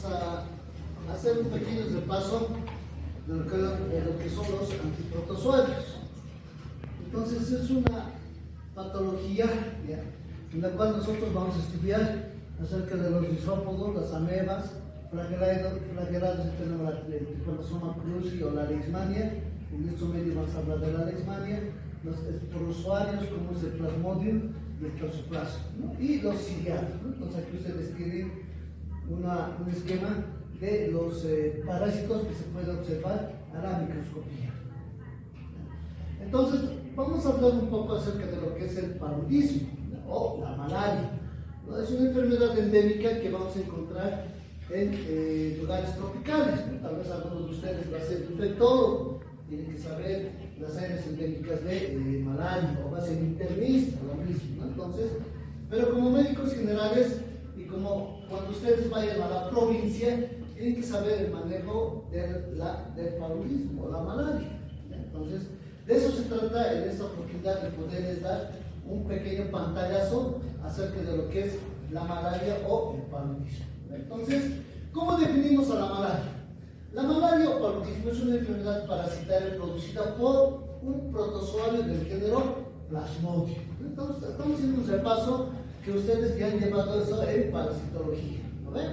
vamos a hacer un pequeño repaso de lo que son los antiprotozoarios. Entonces es una patología, ¿ya?, en la cual nosotros vamos a estudiar acerca de los isópodos, las amebas, flagelados, tenemos el Trypanosoma cruzi o la leishmania. En estos medios vamos a hablar de la leishmania, los esporusuarios como es el Plasmodium y el Toxoplasma, ¿no?, y los ciliados, ¿no? Entonces aquí ustedes tienen un esquema de los parásitos que se puede observar a la microscopía. Entonces vamos a hablar un poco acerca de lo que es el paludismo, ¿no?, o la malaria, ¿no? Es una enfermedad endémica que vamos a encontrar en lugares tropicales, ¿no? Tal vez algunos de ustedes va a ser infectólogo, tienen que saber las áreas endémicas de malaria, o va a ser internista, lo mismo, ¿no? Entonces, pero como médicos generales y como cuando ustedes vayan a la provincia, tienen que saber el manejo del paludismo o la malaria, ¿ya? Entonces, de eso se trata en esta oportunidad, de poderles dar un pequeño pantallazo acerca de lo que es la malaria o el paludismo. Entonces, ¿cómo definimos a la malaria? La malaria o paludismo es una enfermedad parasitaria producida por un protozoario del género Plasmodium. Entonces, estamos haciendo un repaso que ustedes ya han llevado eso en parasitología, ¿no ven?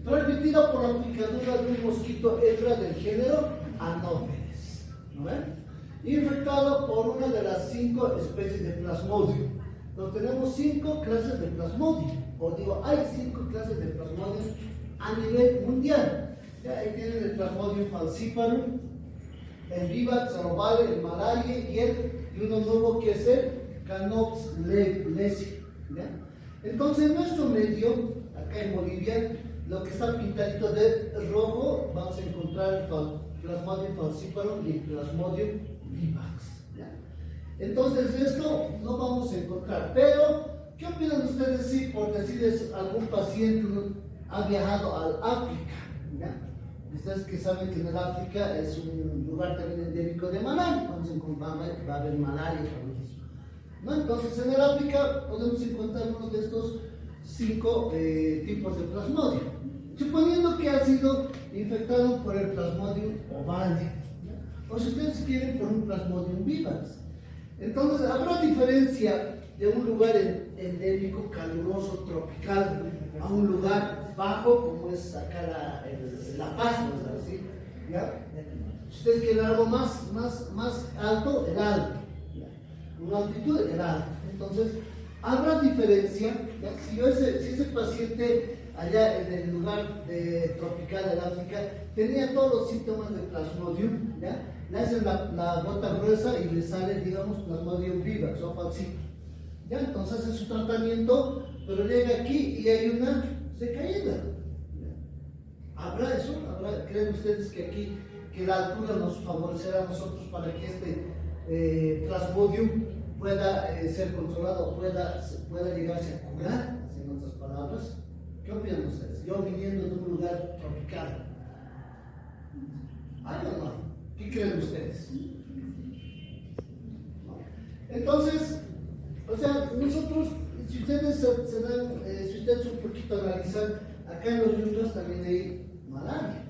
Transmitida por la picadura de un mosquito hembra del género Anopheles, ¿no ven? Infectado por una de las 5 especies de Plasmodium. Entonces tenemos 5 clases de Plasmodium, o digo, hay 5 clases de Plasmodium a nivel mundial. Ya, ahí tienen el Plasmodium falciparum, el Vivax, el ovale, el malaria y uno nuevo que es el Canops lesi. Entonces en nuestro medio, acá en Bolivia, lo que está pintadito de rojo, vamos a encontrar el Plasmodium falciparum y el Plasmodium vivax, ¿ya? Entonces esto no vamos a encontrar, pero ¿qué opinan ustedes si, por decirles, algún paciente ha viajado al África, ¿ya? Ustedes que saben que en el África es un lugar también endémico de malaria, vamos a encontrar, va a haber malaria, ¿no? Entonces en el África podemos encontrar uno de estos 5 tipos de Plasmodium, suponiendo que ha sido infectado por el Plasmodium ovale, o si ustedes quieren por un Plasmodium vivax. Entonces habrá diferencia de un lugar endémico caluroso tropical a un lugar bajo como es acá la Paz, ¿no? ¿Sí? ¿Ya? Si ustedes quieren algo más alto, el alto, ¿ya? Una altitud, el alto. Entonces habrá diferencia, ¿ya? Si ese paciente allá en el lugar tropical del África tenía todos los síntomas de Plasmodium, ¿ya?, le hacen la gota gruesa y le sale, digamos, Plasmodium vivax o falciparum, ¿ya? Entonces hace su tratamiento, pero llega aquí y hay una recaída. ¿Habrá eso? ¿Creen ustedes que aquí, que la altura nos favorecerá a nosotros para que este Plasmodium pueda ser controlado, pueda llegarse a curar, en otras palabras? ¿Qué opinan ustedes? Yo viniendo de un lugar tropical, ¿hay o no? ¿Qué creen ustedes? Entonces, o sea, nosotros, si ustedes si ustedes un poquito analizan, acá en los yungas también hay malaria.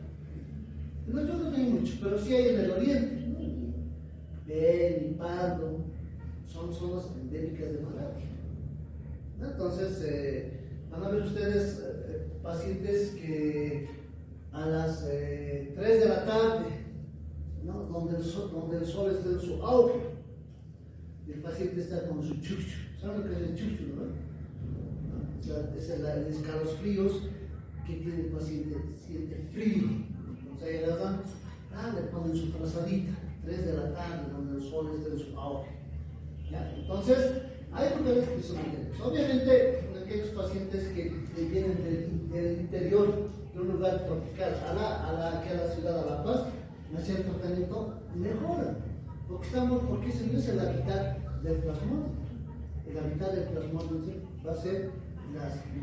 En los yungas no hay mucho, pero sí hay en el oriente, ¿no? Beni, Pando, son zonas endémicas de malaria, ¿no? Entonces, van a ver ustedes pacientes que a las 3 de la tarde, ¿no?, donde el sol está en su auge, el paciente está con su chucho. ¿Saben lo que es el chucho, no? Es el escalofríos que tiene el paciente, siente frío. Entonces ahí le ponen su frazadita, 3 de la tarde, donde el sol está en su auge, ¿ya? Entonces, hay lugares que son endémicos. Obviamente, aquellos pacientes que vienen del interior de un lugar tropical a la ciudad de La Paz, hacer el tratamiento, mejoran. Porque ese no es el hábitat del Plasmodium. El hábitat del Plasmodium va a ser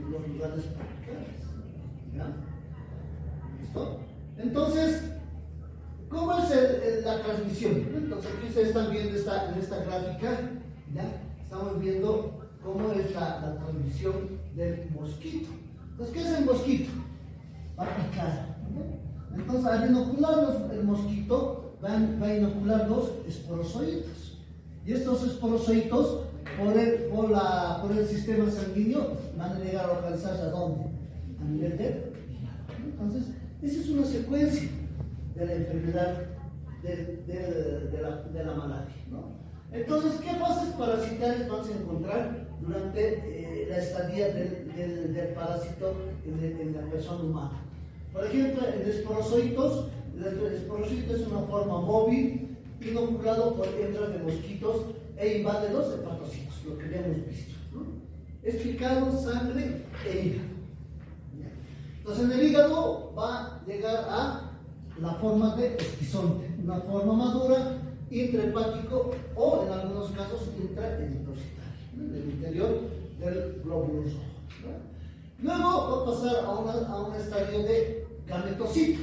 los lugares tropicales, ¿ya? ¿Listo? Entonces, ¿cómo es la transmisión? Entonces, aquí ustedes están viendo en esta gráfica, ¿ya? Estamos viendo cómo es la transmisión del mosquito. Entonces, ¿qué es el mosquito? Entonces, al inocular el mosquito, va a inocular los esporozoitos. Y estos esporozoitos, por el sistema sanguíneo, van a llegar a localizarse ¿a dónde? A nivel del hígado. Entonces, esa es una secuencia de la enfermedad de la malaria, ¿no? Entonces, ¿qué fases parasitarias vamos a encontrar durante la estadía del parásito en la persona humana? Por ejemplo, el esporozoitos es una forma móvil inoculado por hembras de mosquitos e invade los hepatocitos, lo que habíamos visto, ¿no? Explicado sangre e hígado. Entonces, en el hígado va a llegar a la forma de esquizonte, una forma madura, intrahepático o en algunos casos intraeritrocitario, ¿no? En el interior del glóbulo rojo, ¿no? Luego va a pasar a un estadio de gametocito,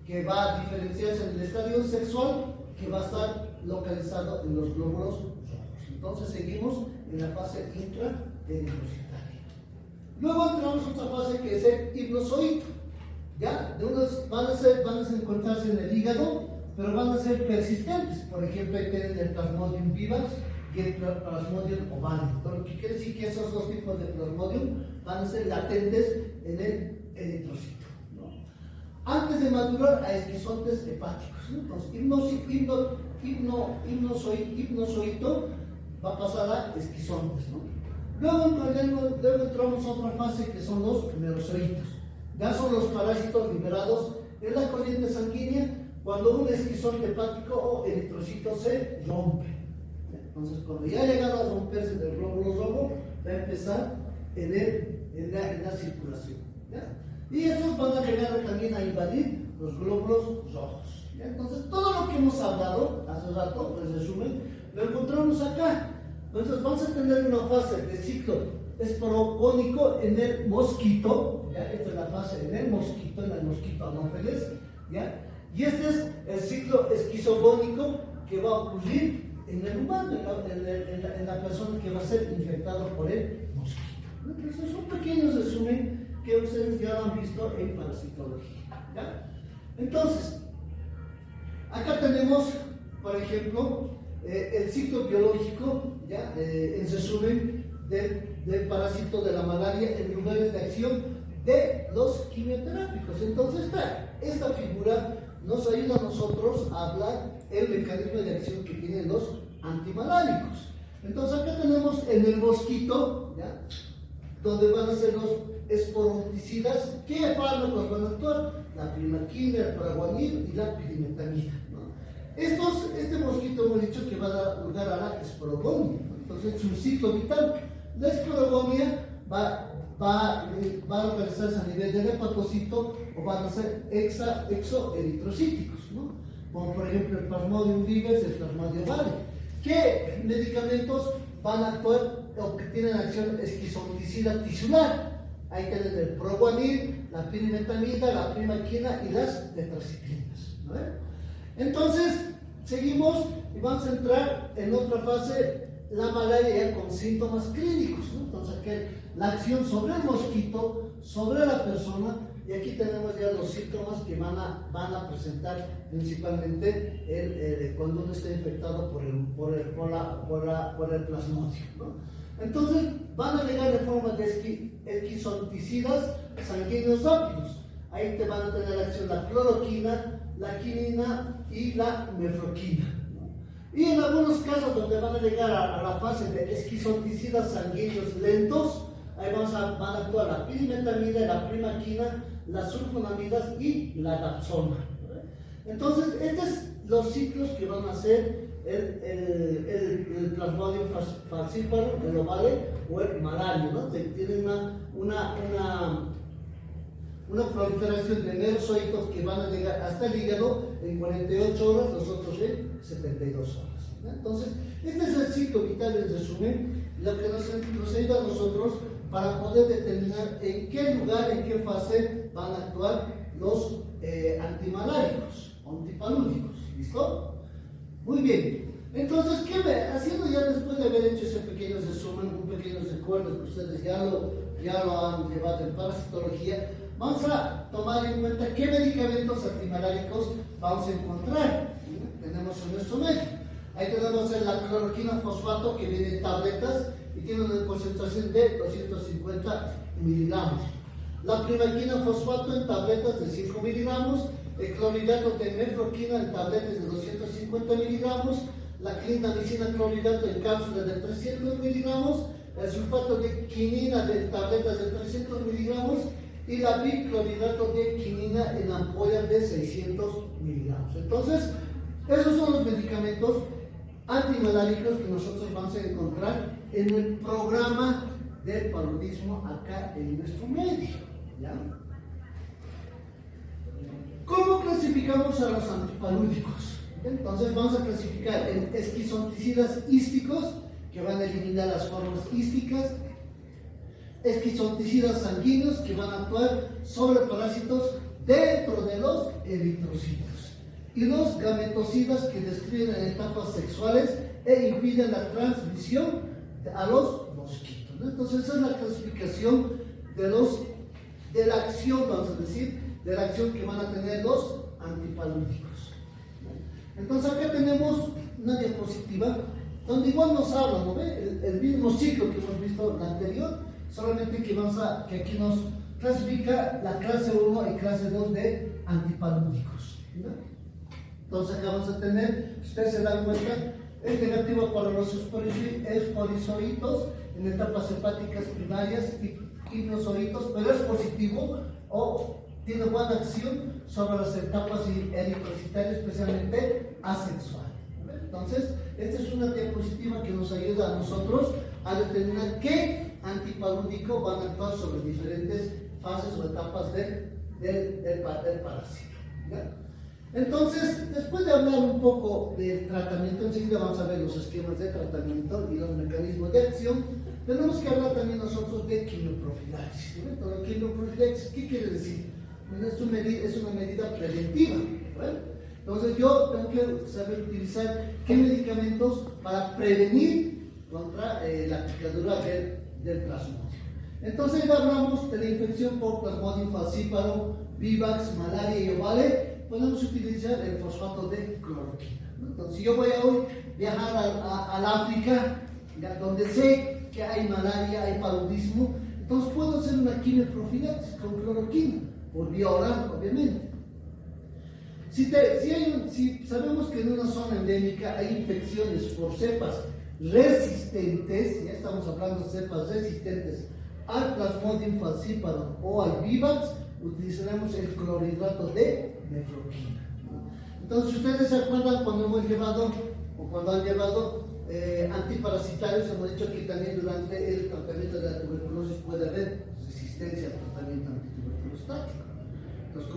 que va a diferenciarse en el estadio sexual, que va a estar localizado en los glóbulos rojos. Entonces seguimos en la fase intraeritrocitaria. Luego entramos a otra fase que es el hipnozoito. ¿Ya? Van a encontrarse en el hígado, pero van a ser persistentes. Por ejemplo, ahí tienen el Plasmodium vivax y el Plasmodium ovale. Lo que quiere decir que esos dos tipos de Plasmodium van a ser latentes en el eritrocito, ¿no? Antes de madurar a esquizontes hepáticos, ¿no? Entonces, hipnozoito va a pasar a esquizontes, ¿no? Luego entramos a otra fase que son los merozoitos. Ya son los parásitos liberados en la corriente sanguínea cuando un esquizonte hepático o eritrocito se rompe. Entonces, cuando ya ha llegado a romperse del glóbulo rojo, va a empezar en la circulación, ¿ya? Y estos van a llegar también a invadir los glóbulos rojos, ¿ya? Entonces, todo lo que hemos hablado hace rato, en resumen, lo encontramos acá. Entonces, vamos a tener una fase de ciclo esporogónico en el mosquito, ¿ya? Esta es la fase en el mosquito Anopheles, ¿ya? Y este es el ciclo esquizogónico que va a ocurrir en el humano, en la persona que va a ser infectado por el mosquito. Entonces, es un pequeño resumen que ustedes ya lo han visto en parasitología, ¿ya? Entonces, acá tenemos, por ejemplo, el ciclo biológico, ¿ya? En resumen, del parásito de la malaria en lugares de acción de los quimioterápicos. Entonces, esta figura nos ayuda a nosotros a hablar el mecanismo de acción que tienen los antimaláricos. Entonces, acá tenemos en el mosquito, ¿ya? Donde van a ser los esporoticidas. ¿Qué fármacos van a actuar? La primaquina, el paraguanil y la pirimetamina, ¿no? Este mosquito hemos dicho que va a dar lugar a la esporogonia, ¿no? Entonces, es un ciclo vital. La esporogonia va a localizarse a nivel del hepatocito o van a ser exoeritrocíticos, ¿no? Como por ejemplo el Plasmodium vivax, el Plasmodium ovale. ¿Qué medicamentos van a actuar o que tienen acción esquizonticida tisular? Ahí tienen el proguanil, la pirimetamida, la primaquina y las tetracyclinas, ¿no? Entonces, seguimos y vamos a entrar en otra fase, la malaria con síntomas clínicos, ¿no? Entonces, aquí la acción sobre el mosquito, sobre la persona, y aquí tenemos ya los síntomas que van a presentar principalmente cuando uno está infectado por el plasmodio, ¿no? Entonces, van a llegar de forma de esquizonticidas sanguíneos rápidos. Ahí te van a tener la acción la cloroquina, la quinina y la mefloquina, ¿no? Y en algunos casos donde van a llegar a la fase de esquizonticidas sanguíneos lentos, ahí van a actuar la pirimetamida, la primaquina, las sulfonamidas y la dapsona, ¿no? Entonces, estos son los ciclos que van a hacer el Plasmodium falciparum, el ovale o el malario, ¿no? Tienen una proliferación de merozoitos que van a llegar hasta el hígado en 48 horas, los otros en 72 horas, ¿no? Entonces, este es el ciclo vital en resumen, lo que nos ayuda a nosotros para poder determinar en qué lugar, en qué fase van a actuar los antimaláricos o antipalúdicos. ¿Listo? Muy bien. Entonces, haciendo ya después de haber hecho ese pequeño resumen, un pequeño recuerdo que ustedes ya lo han llevado en parasitología, vamos a tomar en cuenta qué medicamentos antimaláricos vamos a encontrar. Tenemos en nuestro medio. Ahí tenemos la cloroquina fosfato, que viene en tabletas y tiene una concentración de 250 miligramos. La primaquina fosfato en tabletas de 5 miligramos, el clorhidrato de mefloquina en tabletas de 250 miligramos, la clindamicina clorhidrato en cápsulas de 300 miligramos, el sulfato de quinina de tabletas de 300 miligramos y la biclorhidrato de quinina en ampollas de 600 miligramos. Entonces, esos son los medicamentos antimaláricos que nosotros vamos a encontrar en el programa del paludismo acá en nuestro medio. ¿Ya? ¿Cómo clasificamos a los antipalúdicos? Entonces vamos a clasificar en esquizonticidas hísticos, que van a eliminar las formas hísticas, esquizonticidas sanguíneos, que van a actuar sobre parásitos dentro de los eritrocitos, y los gametocidas, que destruyen en etapas sexuales e impiden la transmisión a los mosquitos, ¿no? Entonces esa es la clasificación de la acción, vamos a decir, de la acción que van a tener los antipalúdicos. Entonces acá tenemos una diapositiva donde igual nos habla, ¿no ve? El mismo ciclo que hemos visto en la anterior, solamente que aquí nos clasifica la clase 1 y clase 2 de antipalúdicos, ¿no? Entonces acá vamos a tener, ustedes se dan cuenta, es negativo para los esporizoitos en etapas hepáticas primarias y hipnosoritos, pero es positivo o tiene buena acción sobre las etapas eritrocitarias, especialmente asexual. Entonces, esta es una diapositiva que nos ayuda a nosotros a determinar qué antipalúdico van a actuar sobre diferentes fases o etapas del parásito, ¿ya? Entonces, después de hablar un poco del tratamiento, enseguida vamos a ver los esquemas de tratamiento y los mecanismos de acción. Tenemos que hablar también nosotros de quimioprofilaxis. ¿No? Quimioprofilaxis, ¿qué quiere decir? Es una medida preventiva, ¿vale? Entonces yo tengo que saber utilizar qué medicamentos para prevenir contra la picadura del plasmodio. Entonces ya hablamos de la infección por plasmodium falciparum, vivax, malaria y ovale. Podemos utilizar el fosfato de cloroquina, ¿no? Entonces si yo voy a hoy viajar al África, donde sé que hay malaria, hay paludismo, entonces puedo hacer una quimioprofilaxis con cloroquina, por vía oral, obviamente. Si sabemos que en una zona endémica hay infecciones por cepas resistentes, ya estamos hablando de cepas resistentes al Plasmodium falciparum o al Vivax, utilizaremos el clorhidrato de mefloquina. Entonces, ustedes se acuerdan cuando hemos llevado o cuando han llevado antiparasitarios, hemos dicho que también durante el tratamiento de la tuberculosis puede haber resistencia al tratamiento antituberculostático. Entonces,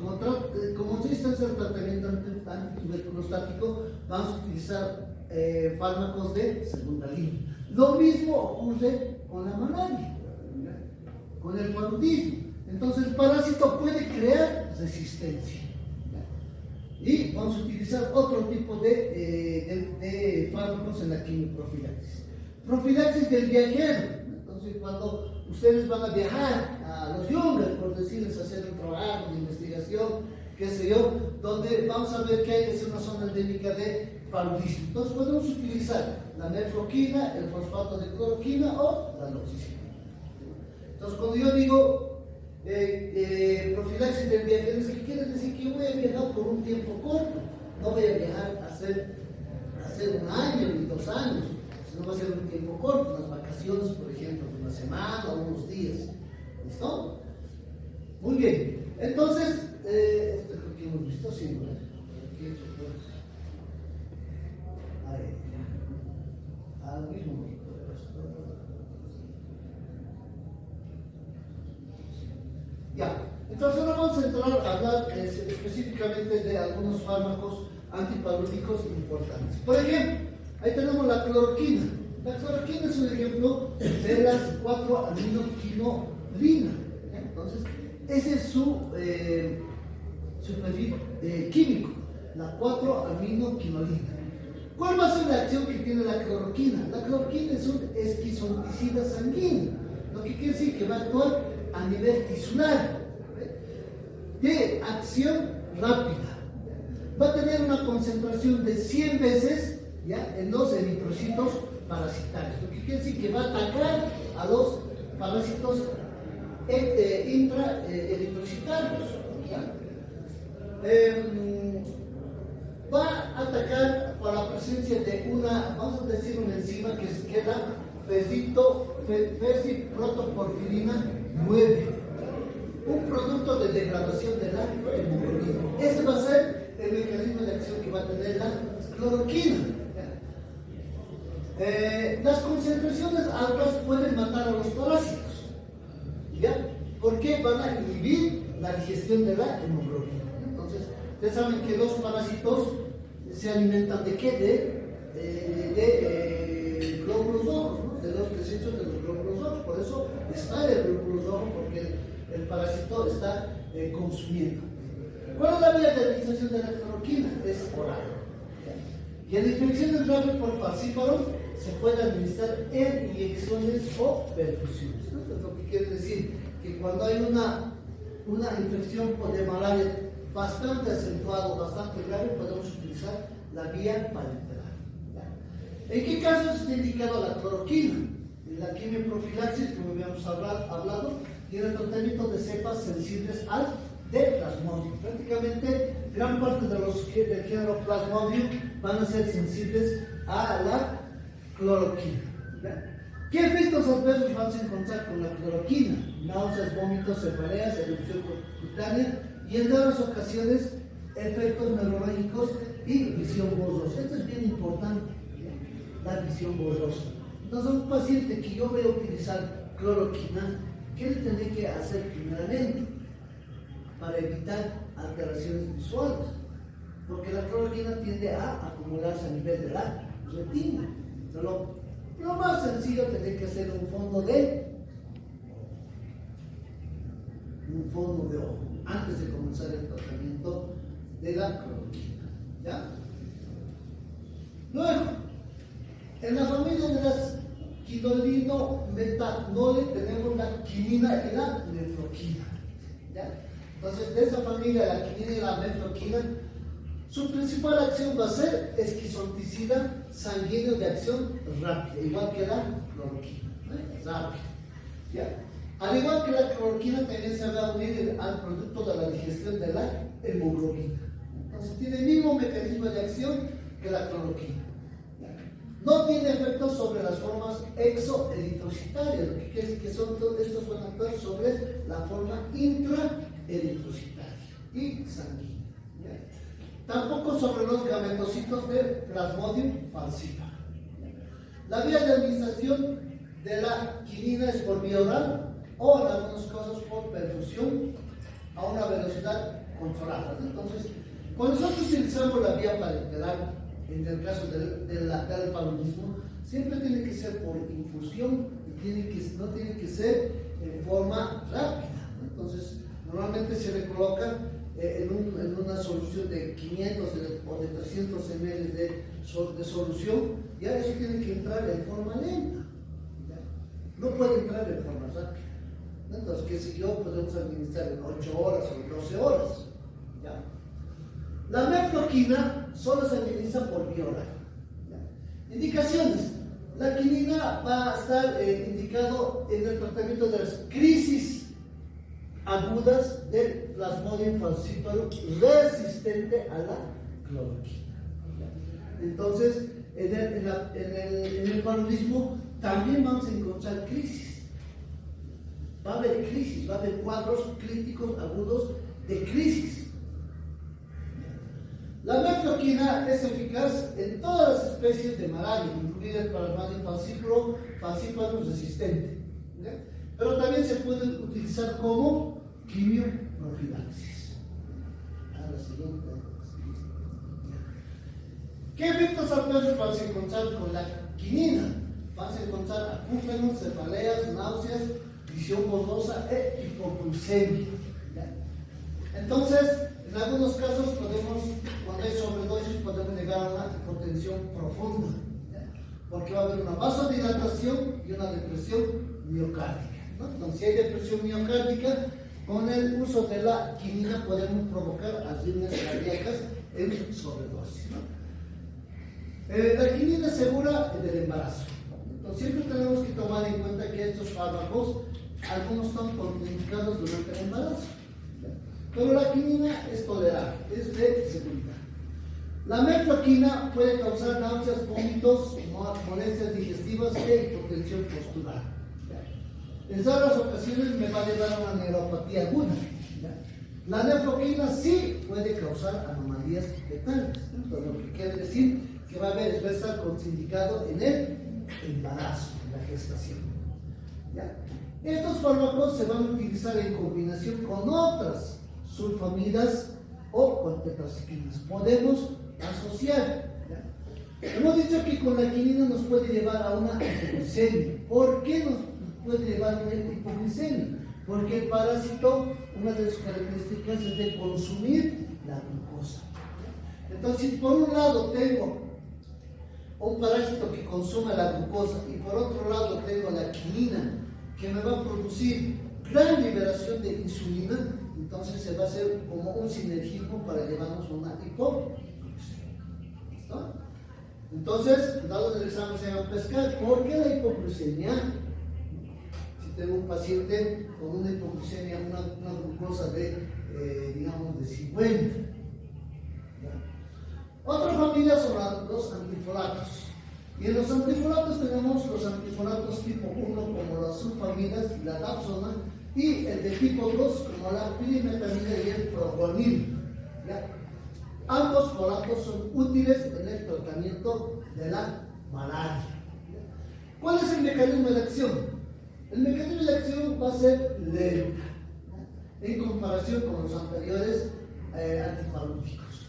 como resistencia al tratamiento antituberculostático, vamos a utilizar fármacos de segunda línea. Lo mismo ocurre con la malaria, con el paludismo. Entonces, el parásito puede crear resistencia. Y vamos a utilizar otro tipo de fármacos en la quimioprofilaxis. Profilaxis del viajero. Entonces, cuando ustedes van a viajar a los yungas, por decirles, hacer un trabajo de investigación, qué sé yo, donde vamos a ver que hay una zona endémica de paludismo. Entonces, podemos utilizar la mefloquina, el fosfato de cloroquina o la loxicina. Entonces, cuando yo digo profilaxis del viajero, ¿qué quiere decir? Que yo voy a viajar por un tiempo corto, no voy a viajar a hacer un año ni 2 años, sino va a ser un tiempo corto, unas vacaciones, por ejemplo, de una semana o unos días. ¿Listo? Muy bien. Entonces, esto creo que hemos visto, sí, ¿no? Al mismo momento. Ya, entonces ahora vamos a entrar a hablar específicamente de algunos fármacos antipalúdicos importantes. Por ejemplo, ahí tenemos la cloroquina. La cloroquina es un ejemplo de las 4-aminoquinolina. Entonces, ese es su perfil químico, la 4-aminoquinolina. ¿Cuál va a ser la acción que tiene la cloroquina? La cloroquina es un esquizonticida sanguíneo, lo que quiere decir que va a actuar a nivel tisular. de acción rápida. Va a tener una concentración de 100 veces, ¿ya?, en los eritrocitos parasitarios, lo que quiere decir que va a atacar a los parásitos intraeritrocitarios. Va a atacar por la presencia de una, vamos a decir, una enzima que es la fesiprotoporfirina 9, un producto de degradación de la hemoglobina. Ese va a ser el mecanismo de acción que va a tener la cloroquina. Las concentraciones altas pueden matar a los parásitos, ¿ya? Porque van a inhibir la digestión de la hemoglobina. Entonces, ustedes saben que los parásitos se alimentan de qué? De glóbulos rojos, ¿no?, de los desechos de los glóbulos rojos. Por eso está el glóbulo rojo, porque el parásito está consumiendo. ¿Cuál es la vía de administración de la cloroquina? Es oral. Y en infecciones graves por falciparum se puede administrar en inyecciones o perfusiones, ¿no? Entonces, lo que quiere decir que cuando hay una infección de malaria bastante acentuado, bastante grave, podemos utilizar la vía parenteral. ¿En qué casos está indicado la cloroquina? En la quimioprofilaxis, como habíamos hablado, y en el tratamiento de cepas sensibles al Plasmodium. Prácticamente gran parte de los del género Plasmodium van a ser sensibles a la cloroquina. ¿Qué efectos adversos vamos a encontrar con la cloroquina? Náuseas, vómitos, cefaleas, erupción cutánea y en raras ocasiones efectos neurológicos y visión borrosa. Esto es bien importante, la visión borrosa. Entonces, a un paciente que yo voy a utilizar cloroquina, ¿qué le tendré que hacer primeramente para evitar alteraciones visuales? Porque la cloroquina tiende a acumularse a nivel de la retina. Lo más sencillo tendré que hacer un fondo de ojo antes de comenzar el tratamiento de la cloroquina, ¿ya? Luego, en la familia de las quinolino-metanole tenemos la quinina y la nefroquina, ¿ya? Entonces, de esa familia, la quinina y la nefroquina, su principal acción va a ser esquizonticida sanguíneo de acción rápida, igual que la cloroquina, rápida, ¿ya? Al igual que la cloroquina, también se va a unir al producto de la digestión de la hemoglobina. Entonces, tiene el mismo mecanismo de acción que la cloroquina. No tiene efecto sobre las formas exoeritrocitarias, lo que quiere decir que estos van a actuar sobre la forma intraeritrocitaria y sanguínea. Tampoco sobre los gametocitos de Plasmodium falciparum. La vía de administración de la quinina es por vía oral o en algunos casos por perfusión a una velocidad controlada. Entonces, cuando nosotros utilizamos la vía parenteral, en el caso del paludismo, siempre tiene que ser por infusión y no tiene que ser en forma rápida. Entonces, normalmente se le coloca en una solución de 500 o de 300 ml de solución, y a eso tiene que entrar en forma lenta. ¿Ya? No puede entrar en forma rápida. Entonces, qué sé yo, podemos administrar en 8 horas o en 12 horas. ¿Ya? La mefloquina solo se administra por vía oral. Indicaciones. La quinina va a estar indicado en el tratamiento de las crisis agudas del Plasmodium falciparum resistente a la cloroquina. Entonces, en el paludismo también vamos a encontrar crisis. Va a haber crisis, va a haber cuadros críticos agudos de crisis. La mefloquina es eficaz en todas las especies de malaria, incluida el Plasmodium falciparum resistente. ¿Ya? Pero también se puede utilizar como quimioprofilaxis. Ahora, siguiente. ¿Qué efectos adversos vamos a encontrar con la quinina? Vamos a encontrar acúfenos, cefaleas, náuseas, visión borrosa e hipoglucemia. ¿Ya? Entonces, en algunos casos cuando hay sobredosis, podemos llegar a una hipotensión profunda, ¿ya? Porque va a haber una vasodilatación y una depresión miocárdica, ¿no? Entonces, si hay depresión miocárdica, con el uso de la quinina podemos provocar arritmias cardíacas en sobredosis, ¿no? La quinina es segura del embarazo. Entonces, siempre tenemos que tomar en cuenta que estos fármacos, algunos son contraindicados durante el embarazo, pero la quinina es tolerable, es de seguridad. La mefloquina puede causar náuseas, vómitos, molestias digestivas e hipotensión postural. En raras ocasiones me va a llevar a una neuropatía aguda. La nefloquina sí puede causar anomalías fetales, lo que quiere decir que va a estar contraindicado en el embarazo, en la gestación. ¿Ya? Estos fármacos se van a utilizar en combinación con otras sulfamidas o con tetraciquinas. Podemos asociar. ¿Ya? Hemos dicho que con la quinina nos puede llevar a una hipoglicemia. ¿Por qué nos puede llevar a una hipoglicemia? Porque el parásito, una de sus características es de consumir la glucosa. Entonces, si por un lado tengo un parásito que consuma la glucosa y por otro lado tengo la quinina que me va a producir gran liberación de insulina, entonces se va a hacer como un sinergismo para llevarnos a una hipoglucemia. ¿Listo? Entonces, dado el examen se llama pescar. ¿Por qué la hipoglucemia? Si tengo un paciente con una hipoglucemia, una glucosa de, digamos, de 50. Otra familia son los antifolatos. Y en los antifolatos tenemos los antifolatos tipo 1 como las sulfamidas y la dapsona, y el de tipo 2 como la pirimetamina y el proguanil. Ambos folatos son útiles en el tratamiento de la malaria. ¿Cuál es el mecanismo de acción? El mecanismo de acción va a ser lento en comparación con los anteriores antipalúticos.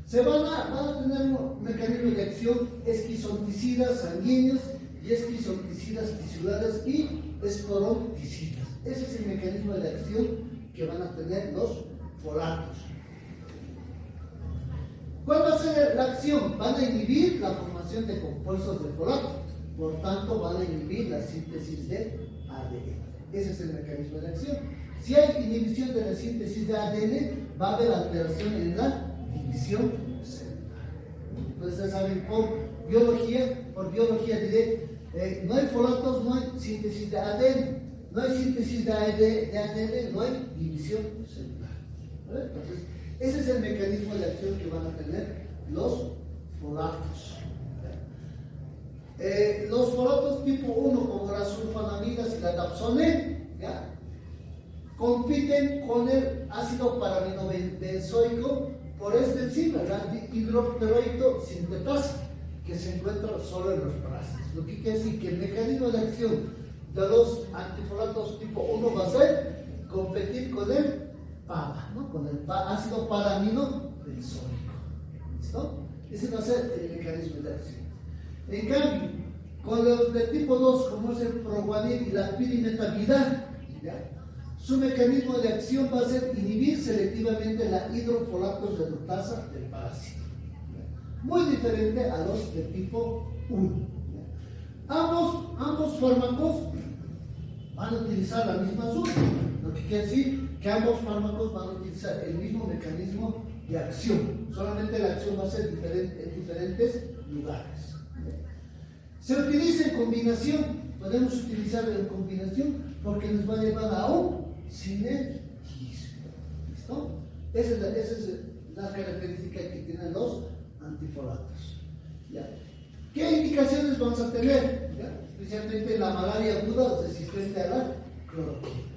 Se van a tener un mecanismo de acción esquizonticidas sanguíneos y esquizonticidas tisulares y esporonticidas. Ese es el mecanismo de acción que van a tener los folatos. ¿Cuál va a ser la acción? Van a inhibir la formación de compuestos de folato, por tanto van a inhibir la síntesis de ADN. Ese es el mecanismo de acción. Si hay inhibición de la síntesis de ADN, va a haber alteración en la división celular. Entonces, saben, por biología diré, no hay folatos, no hay síntesis de ADN. No hay síntesis de ADN, no hay división celular. ¿Vale? Entonces, ese es el mecanismo de acción que van a tener los folatos. Los folatos tipo 1, como las sulfonamidas y la dapsone, compiten con el ácido paraminobenzoico por esta enzima, la hidroperoito sintetasa, que se encuentra solo en los parásitos. Lo que quiere decir que el mecanismo de acción de los antifolatos tipo 1 va a ser competir con el PABA, ¿no? Con el ácido paraminobenzoico. ¿Listo? Ese va a ser el mecanismo de acción. En cambio, con los de tipo 2, como es el proguanil y la pirimetamida, su mecanismo de acción va a ser inhibir selectivamente la hidrofolatos reductasa del parásito. Muy diferente a los de tipo 1. Ambos fármacos van a utilizar la misma suerte, lo que quiere decir que ambos fármacos van a utilizar el mismo mecanismo de acción, solamente la acción va a ser diferente en diferentes lugares. Se utiliza en combinación, podemos utilizarlo en combinación porque nos va a llevar a un sinergismo. ¿Listo? Esa es la característica que tienen los antifolatos. ¿Ya? ¿Qué indicaciones vamos a tener? ¿Ya? Especialmente la malaria aguda resistente a la cloroquina.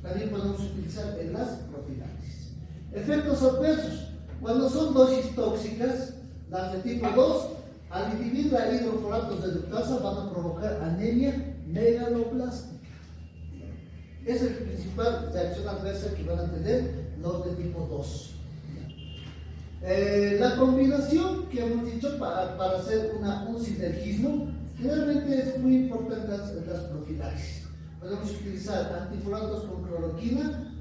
También podemos utilizar en las profilaxis. Efectos adversos. Cuando son dosis tóxicas, las de tipo 2, al inhibir la hidrofolatos reductasa van a provocar anemia megaloblástica. Es el principal reacción adversa que van a tener los de tipo 2. La combinación que hemos dicho para hacer un sinergismo generalmente es muy importante en las profilaxis. Podemos utilizar antifolatos con cloroquina,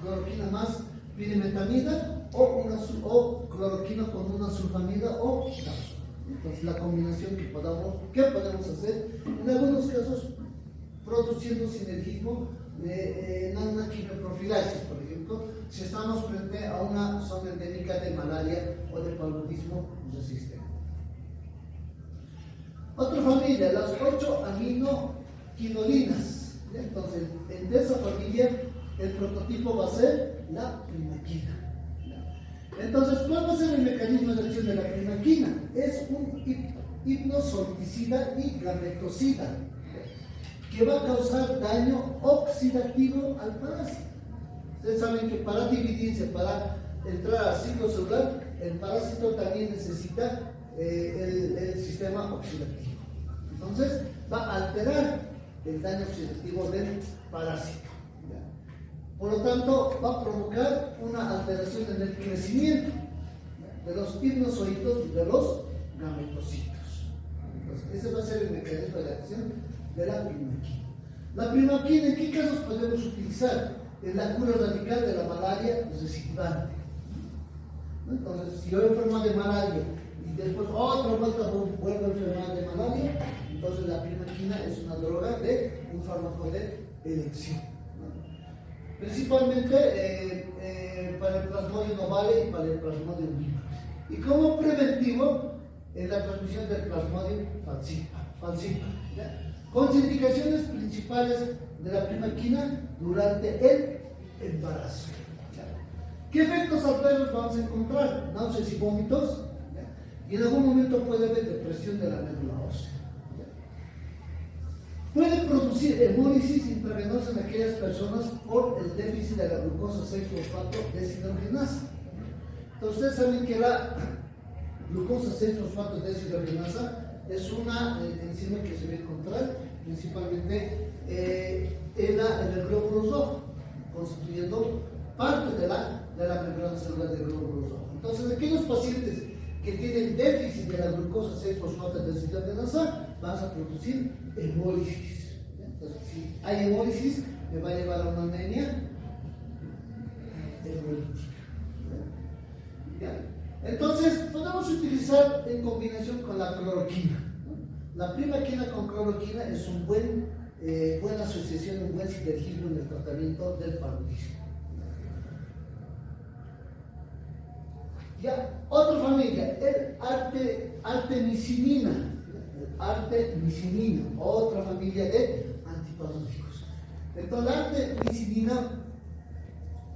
cloroquina más pirimetamida o cloroquina con una sulfamida o dapsona. Entonces la combinación que podemos hacer en algunos casos produciendo sinergismo una quimioprofilaxis, por ejemplo, si estamos frente a una zona endémica de malaria o de paludismo resistente. Otra familia, las 8 aminoquinolinas. Entonces, de esa familia, el prototipo va a ser la primaquina. Entonces, ¿cuál va a ser el mecanismo de acción de la primaquina? Es un hipnosolticida y gametocida que va a causar daño oxidativo al parásito. Ustedes saben que para dividirse, para entrar al ciclo celular, el parásito también necesita el sistema oxidativo. Entonces, va a alterar el daño oxidativo del parásito. Por lo tanto, va a provocar una alteración en el crecimiento de los hipnozoitos y de los gametocitos. Entonces, ese va a ser el mecanismo de acción de la primaquina. La primaquina, ¿en qué casos podemos utilizar? En la cura radical de la malaria recidivante. Entonces, si yo enfermo de malaria y después otra vuelta vuelvo a enfermar de malaria, entonces la primaquina es una droga un fármaco de elección. Principalmente para el plasmodium ovale y para el plasmodium vivax. Y como preventivo en la transmisión del plasmodium falciparum. Contraindicaciones principales de la primaquina durante el embarazo. ¿Qué efectos adversos vamos a encontrar? Náuseas y vómitos. Y en algún momento puede haber depresión de la médula ósea. Puede producir hemólisis intravenosa en aquellas personas por el déficit de la glucosa 6-fosfato deshidrogenasa. Entonces, ustedes saben que la glucosa 6-fosfato deshidrogenasa es una enzima que se va a encontrar principalmente en el glóbulo rojo, constituyendo parte de la membrana celular del glóbulo rojo. Entonces, aquellos pacientes que tienen déficit de la glucosa 6-fosfato deshidrogenasa van a producir hemólisis. Entonces, si hay hemólisis, me va a llevar a una anemia hemolítica. Entonces, podemos utilizar en combinación con la cloroquina. La primaquina con cloroquina es una buena asociación, un buen sinergismo en el tratamiento del paludismo. Otra familia, el artemisinina. Artemisinina, otra familia de antipalúdicos. Entonces, la artemisinina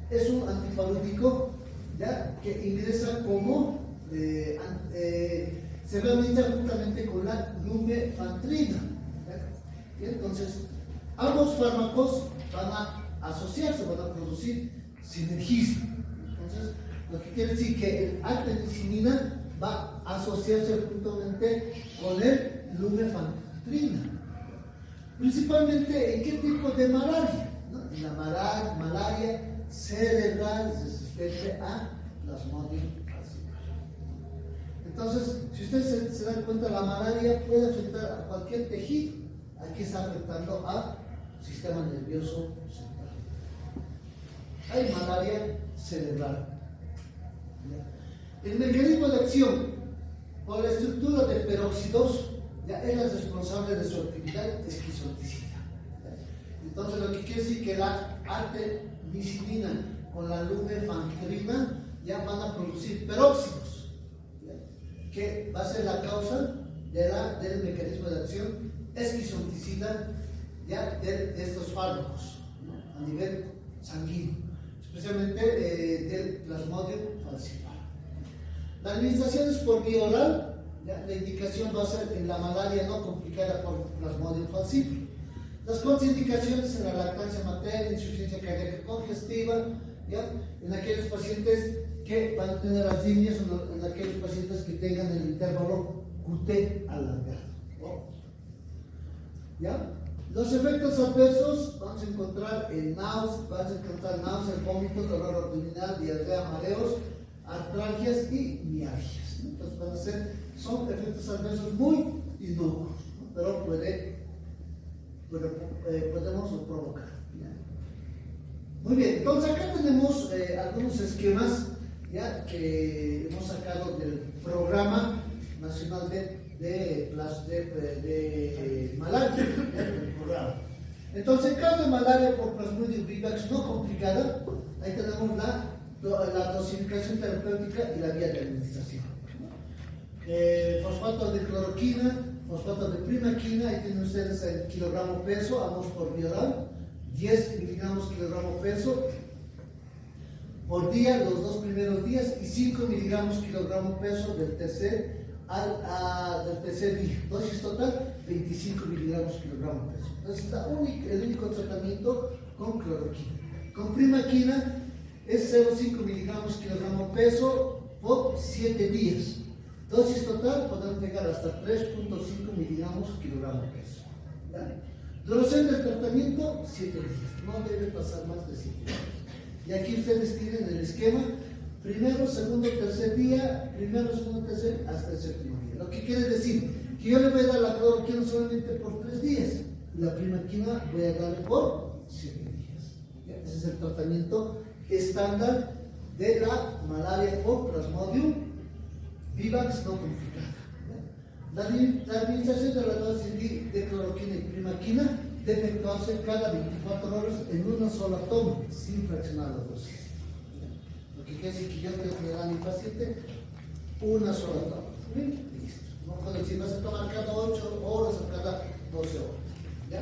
es un antipalúdico que ingresa como se realiza juntamente con la lumefantrina. Y entonces, ambos fármacos van a asociarse, van a producir sinergismo. Entonces, lo que quiere decir que el artemisinina va a asociarse juntamente con el lumefantrina. Principalmente, ¿en qué tipo de malaria? En la malaria cerebral resistente a plasmodium falciparum. Entonces, si ustedes se dan cuenta, la malaria puede afectar a cualquier tejido. Aquí está afectando al sistema nervioso central. Hay malaria cerebral. El mecanismo de acción por la estructura de peróxidos es la responsable de su actividad esquizoticida. Entonces, lo que quiere decir que la artemisinina con la lumefantrina van a producir peróxidos, que va a ser la causa del mecanismo de acción esquizoticida de estos fármacos a nivel sanguíneo, especialmente del plasmodium falciparum. La administración es por vía oral. La indicación va a ser en la malaria no complicada por plasmodium falciparum. Las contraindicaciones en la lactancia materna, insuficiencia cardíaca congestiva, en aquellos pacientes que van a tener arritmias, o en aquellos pacientes que tengan el intervalo QT alargado. Los efectos adversos vamos a encontrar náuseas, vómitos, dolor abdominal, diarrea, mareos, artralgias y mialgias. Entonces son efectos adversos muy inocuos, pero podemos provocar. Muy bien, entonces acá tenemos algunos esquemas que hemos sacado del Programa Nacional de Malaria, del programa. Entonces, en caso de malaria por Plasmodium vivax no complicada, ahí tenemos la dosificación terapéutica y la vía de administración. Fosfato de cloroquina, fosfato de primaquina, ahí tienen ustedes el kilogramo peso, ambos por vía oral, 10 miligramos kilogramo peso por día los 2 primeros días y 5 miligramos kilogramo peso del tercer día. Dosis total 25 miligramos kilogramo peso. Entonces el único tratamiento con cloroquina. Con primaquina es 0,5 miligramos kilogramo peso por 7 días. Dosis total podrán llegar hasta 3,5 miligramos kilogramo peso. ¿Ya? Duración del tratamiento 7 días. No debe pasar más de 7 días. Y aquí ustedes tienen el esquema, primero, segundo, tercer día, primero, segundo, tercer, hasta el séptimo día. Lo que quiere decir que yo le voy a dar la cloroquina solamente por 3 días, y la primaquina voy a darle por 7 días. ¿Ya? Ese es el tratamiento estándar de la malaria por Plasmodium vivax no complicada. ¿Ya? La administración de la dosis de cloroquina y primaquina debe efectuarse cada 24 horas en una sola toma, sin fraccionar la dosis. Lo que quiere decir que yo tengo que dar a mi paciente una sola toma. Listo. No puedo decir, vas a tomar cada 8 horas o cada 12 horas. ¿Ya?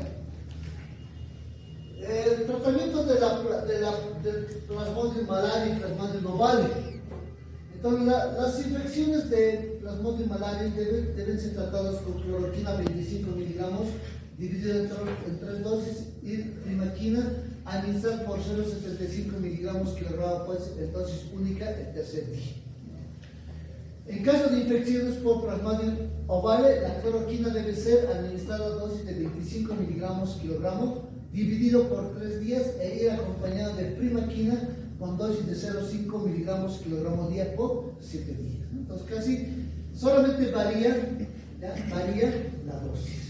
El tratamiento del Plasmodium malaria y Plasmodium ovale. Entonces, las infecciones de Plasmodium malaria deben ser tratadas con cloroquina 25 miligramos dividido en 3 dosis y primaquina administrar por 0,75 miligramos kilogramo pues, en dosis única el tercer día. En caso de infecciones por Plasmodium ovale, la cloroquina debe ser administrada a dosis de 25 miligramos kilogramo dividido por 3 días e ir acompañado de primaquina con dosis de 0,5 miligramos kilogramo día por 7 días. Entonces casi solamente varía la dosis.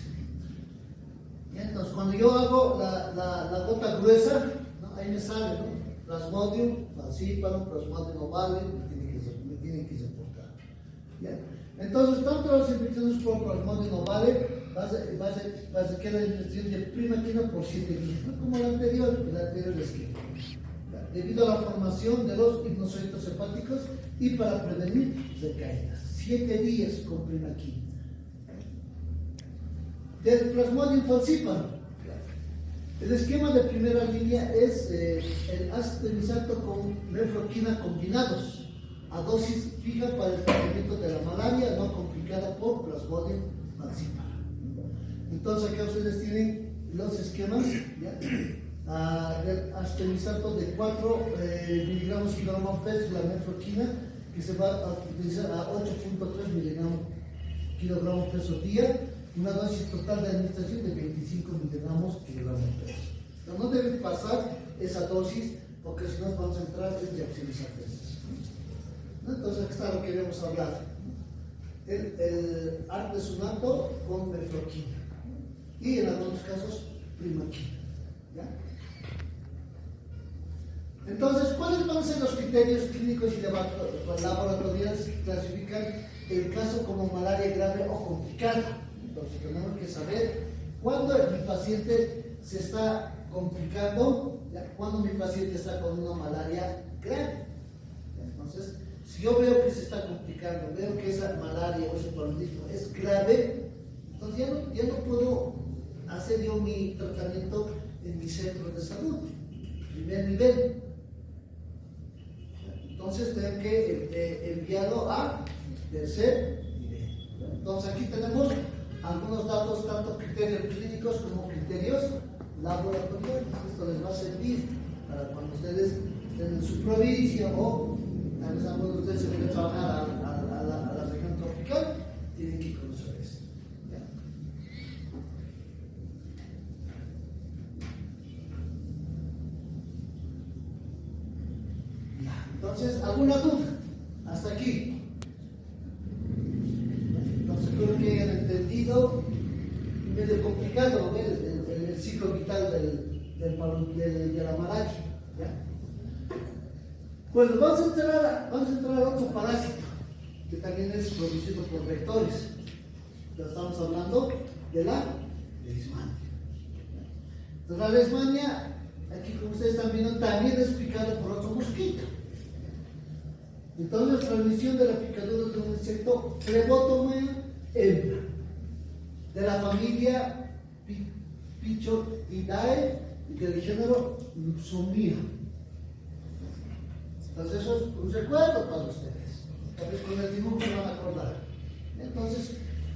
Entonces cuando yo hago la gota gruesa, ¿no? Ahí me sale, ¿no? Plasmodium, falciparum, Plasmodium ovale, me tienen que soportar. ¿Ya? Entonces tanto las infecciones por Plasmodium ovale va a ser la infección de primaquina por 7 días, ¿no? Como el anterior esquema. Debido a la formación de los hipnozoitos hepáticos y para prevenir recaídas. 7 días con primaquina. Del Plasmodium falciparum. El esquema de primera línea es el ácido misato con mefloquina combinados a dosis fija para el tratamiento de la malaria no complicada por Plasmodium falciparum. Entonces acá ustedes tienen los esquemas, ¿ya? Del astemisato de 4 miligramos kilogramo peso, la mefloquina, que se va a utilizar a 8,3 miligramos kilogramo peso día, una dosis total de administración de 25 miligramos kilogramo peso. Pero no debe pasar esa dosis porque si no vamos a entrar en reacciones adversas. Entonces aquí está lo que debemos hablar. El artesunato con mefloquina y en algunos casos primaquina. ¿Ya? Entonces, ¿cuáles van a ser los criterios clínicos y laboratoriales que clasifican el caso como malaria grave o complicada? Entonces, tenemos que saber cuándo mi paciente se está complicando, ¿ya? Cuándo mi paciente está con una malaria grave. Entonces, si yo veo que se está complicando, veo que esa malaria o ese paludismo es grave, entonces ya no puedo hacer yo mi tratamiento en mi centro de salud, primer nivel. Entonces tengo que enviarlo a tercer nivel. Entonces aquí tenemos algunos datos, tanto criterios clínicos como criterios laboratoriales. Esto les va a servir para cuando ustedes estén en su provincia o tal vez algunos de ustedes se quieren trabajar a la región tropical, tienen que conocer esto. Entonces, ¿alguna duda? Hasta aquí. Entonces, creo que han entendido, medio complicado, ¿no? el ciclo vital de la malaria. ¿Ya? Bueno, vamos a entrar a otro parásito, que también es producido por vectores. Ya estamos hablando de la leishmania. Entonces la leishmania, aquí como ustedes están viendo, también es picado por otro mosquito. Entonces la transmisión de la picadura de un insecto flebótoma hembra, de la familia Pichotidae, y del género Luxomia. Entonces eso es un recuerdo para ustedes. Tal vez con el dibujo se van a acordar. Entonces,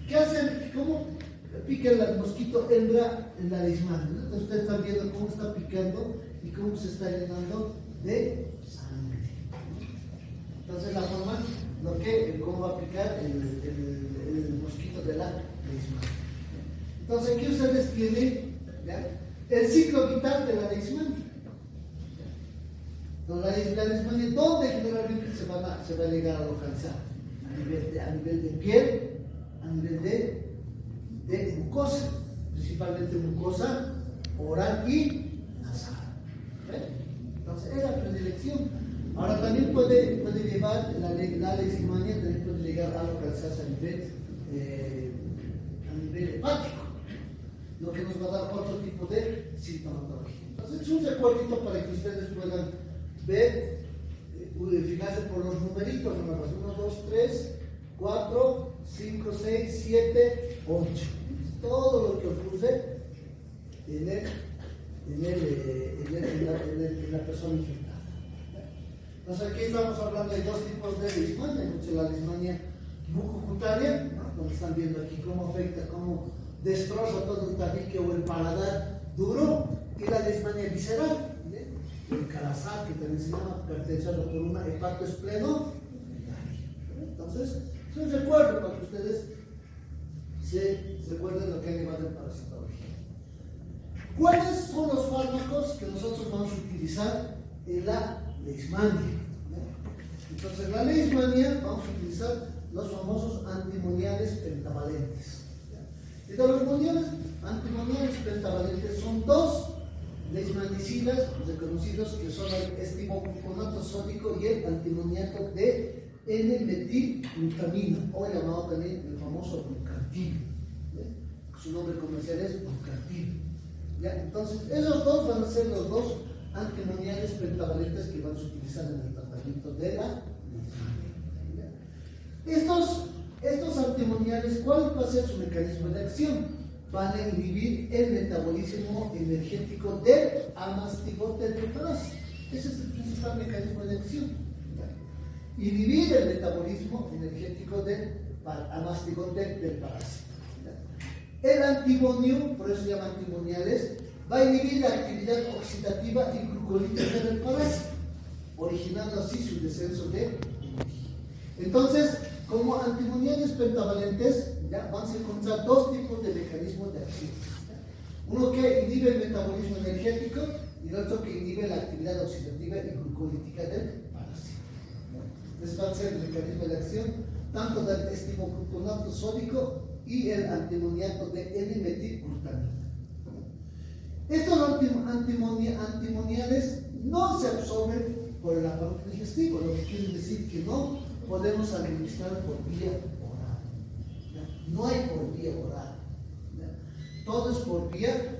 ¿qué hacen? ¿Cómo pica el mosquito hembra en la leishmania? Entonces ustedes están viendo cómo está picando y cómo se está llenando de sangre. Entonces la forma, cómo va a picar el mosquito de la leishmania. Entonces aquí ustedes tienen, ¿ya?, el ciclo vital de la leishmania. Entonces la leishmania, ¿dónde generalmente se va a llegar a localizar? A nivel de piel, a nivel de mucosa, principalmente mucosa oral y nasal. Entonces es la predilección. Ahora también puede llevar la leishmania, también puede llegar a localizarse a nivel hepático, lo que nos va a dar otro tipo de sintomatología. Entonces es un recuerdito para que ustedes puedan ver, fijarse por los numeritos, 1, 2, 3, 4, 5, 6, 7, 8. Todo lo que ocurre en la persona infectada. Entonces aquí estamos hablando de dos tipos de leishmania. La leishmania bucocutánea, ¿no?, donde están viendo aquí cómo afecta, cómo destroza todo el tabique o el paladar duro, y la leishmania visceral, el carazal, que también se llama, perteneciendo por una hepatoesplenomegalia. Entonces, es un recuerdo para que ustedes se recuerden lo que ha llevado en parasitología. ¿Cuáles son los fármacos que nosotros vamos a utilizar en la leishmania? Entonces, en la leishmania vamos a utilizar los famosos antimoniales pentavalentes. Y de los antimoniales pentavalentes son dos leishmanicidas reconocidos, que son el estibocuponato sódico y el antimoniato de N-metilglutamina, o llamado también el famoso Bucartino. Su nombre comercial es Bucartino. Entonces, esos dos van a ser los dos antimoniales pentavalentes que vamos a utilizar en el tratamiento de la leishmania. Estos antimoniales, ¿cuál va a ser su mecanismo de acción? Van a inhibir el metabolismo energético del amastigote del parásito. Ese es el principal mecanismo de acción. Inhibir el metabolismo energético del amastigote del parásito. El antimonio, por eso se llama antimoniales, va a inhibir la actividad oxidativa y glucolítica del parásito, originando así su descenso de energía. Entonces, como antimoniales pentavalentes, vamos a encontrar dos tipos de mecanismos de acción. Uno que inhibe el metabolismo energético y el otro que inhibe la actividad oxidativa y glucolítica del parásito. Ese va a ser el mecanismo de acción tanto del estibocuponato sódico y el antimoniato de N-metilglutamina. Estos antimoniales no se absorben por el aparato digestivo, lo que quiere decir que no podemos administrar por vía oral. No hay por vía oral. Todo es por vía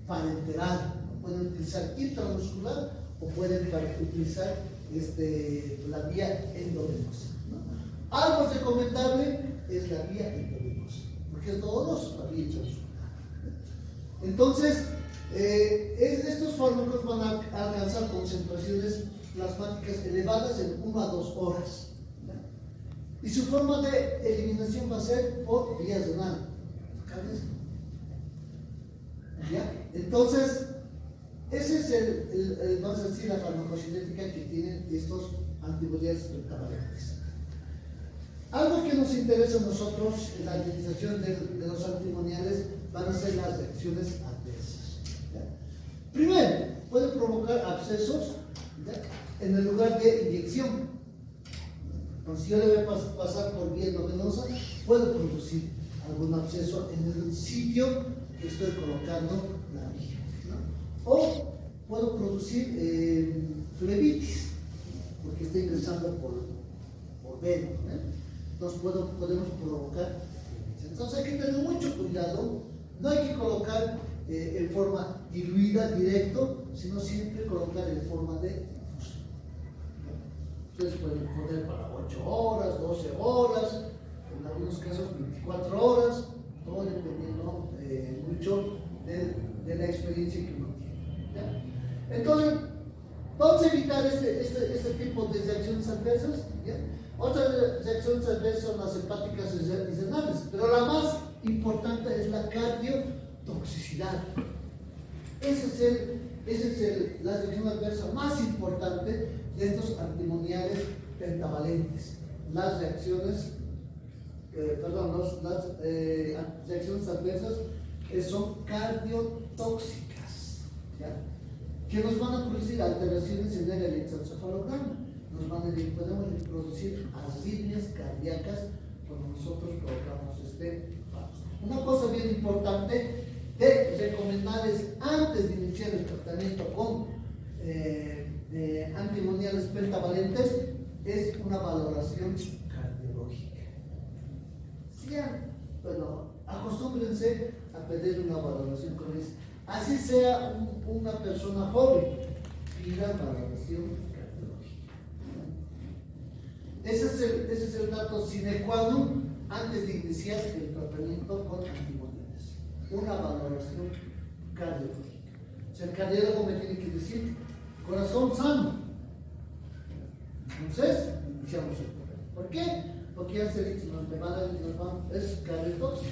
parenteral. Pueden utilizar intramuscular o pueden utilizar la vía endovenosa. Algo recomendable es la vía endovenosa, porque es doloroso la vía intramuscular. Entonces, estos fármacos van a alcanzar concentraciones plasmáticas elevadas en 1 a 2 horas. Y su forma de eliminación va a ser por vía renal. ¿Ya? Entonces, ese es vamos a decir, la farmacocinética que tienen estos antimoniales pentavalentes. Algo que nos interesa a nosotros en la administración de los antimoniales van a ser las reacciones adversas. ¿Ya? Primero, puede provocar abscesos, ¿ya?, en el lugar de inyección. Entonces, si yo le voy a pasar por vía endovenosa, puedo producir algún absceso en el sitio que estoy colocando la vía, ¿no? O puedo producir flebitis, porque estoy ingresando por vena, entonces podemos provocar flebitis. Entonces hay que tener mucho cuidado, no hay que colocar en forma diluida, directo, sino siempre colocar en forma de infusión. Ustedes pueden poner para 8 horas, 12 horas, en algunos casos 24 horas, todo dependiendo mucho de la experiencia que uno tiene. ¿Ya? Entonces, vamos a evitar este tipo de reacciones adversas. ¿Ya? Otras reacciones adversas son las hepáticas y renales, pero la más importante es la cardiotoxicidad. Esa es la reacción adversa más importante de estos antimoniales pentavalentes. Las reacciones, las reacciones adversas son cardiotóxicas, ¿ya? Que nos van a producir alteraciones en el electroencefalograma, podemos producir arritmias cardíacas cuando nosotros colocamos este fármaco. Una cosa bien importante de recomendar es, antes de iniciar el tratamiento con antimoniales pentavalentes, es una valoración cardiológica. Bueno, acostúmbrense a pedir una valoración con eso. Así sea una persona joven, pida valoración cardiológica. Ese es el dato sine qua non antes de iniciar el tratamiento con antimoniales. Una valoración cardiológica. O sea, el cardiólogo me tiene que decir, corazón sano. Entonces, iniciamos el tratamiento. ¿Por qué? Porque ya se dice, es cardiotóxico.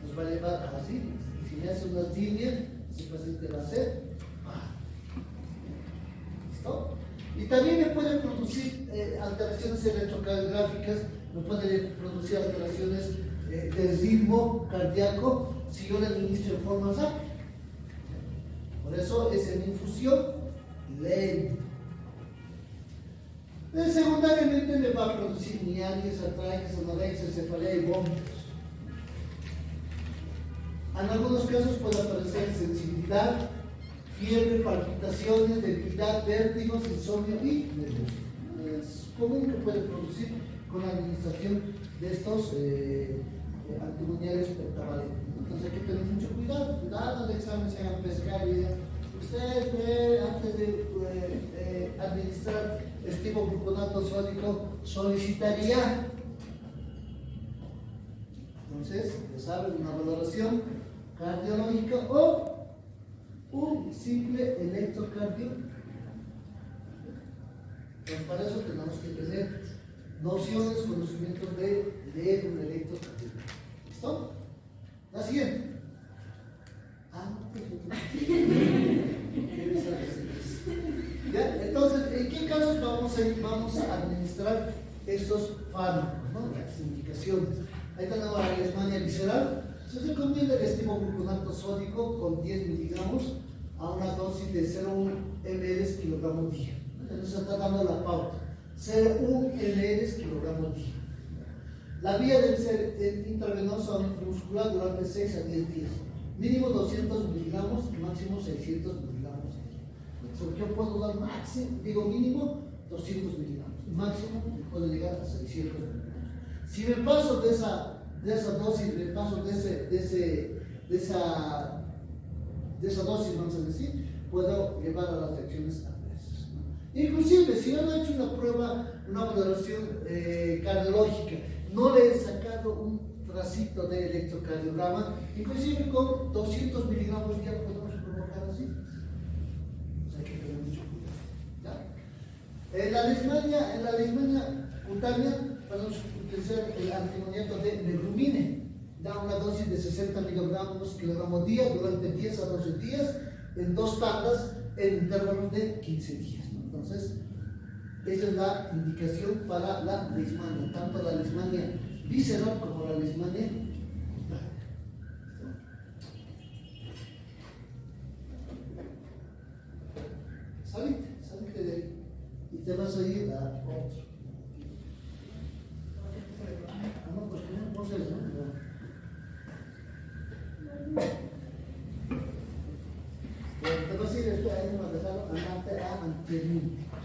Nos va a llevar a las líneas. Si me hace unas líneas, ese paciente va a ser ¿listo? Y también me puede producir alteraciones electrocardiográficas, me puede producir alteraciones del ritmo cardíaco si yo le administro en forma rápida. Por eso es en infusión lenta. Secundariamente me va a producir mialgias, artralgias, anorexia, cefalea y vómitos. En algunos casos puede aparecer sensibilidad, fiebre, palpitaciones, debilidad, vértigos, insomnio y nerviosismo. Es común que puede producir con la administración de estos antimoniales pentavalentes. Entonces hay que tener mucho cuidado. Cuidado al examen, se hagan pescar y digan, usted antes de administrar estibogluconato sódico solicitaría. Entonces, ya saben, una valoración cardiológica o un simple electrocardiograma. Entonces, para eso tenemos que tener nociones, conocimientos de leer un electrocardiograma. ¿Listo? La siguiente. ¿Ya? Entonces, ¿en qué casos vamos a administrar estos fármacos, ¿no? Las indicaciones. Ahí tenemos la lesmania visceral. Se recomienda el estibogluconato sódico con 10 miligramos a una dosis de 0,1 ml kilogramo día. Entonces se está dando la pauta. 0,1 ml kilogramo día. La vía debe ser intravenosa o intramuscular durante 6 a 10 días. Mínimo 200 miligramos y máximo 600 miligramos. Entonces, yo puedo dar mínimo 200 miligramos. Máximo puedo llegar a 600 miligramos. Si me paso de esa dosis, me paso de esa dosis, vamos a decir, puedo llevar a las reacciones adversas. Inclusive, si yo no he hecho una prueba, una valoración cardiológica, no le he sacado un tracito de electrocardiograma, inclusive con 200 miligramos ya podemos provocar así. Pues hay que tener mucho cuidado. ¿Ya? En la lesmania cutánea podemos utilizar el antimoniato de meglumine. Da una dosis de 60 miligramos kilogramo día durante 10 a 12 días en 2 tandas en intervalos de 15 días, ¿no? Entonces, esa es la indicación para la lesmania, tanto la lesmania visceral como la lesmania cutánea. Salite de ahí y te vas a ir a otro. No, pues que no sé, ¿no? Te vas a ir ahí, vamos a dejarlo andante a antiolímpicos.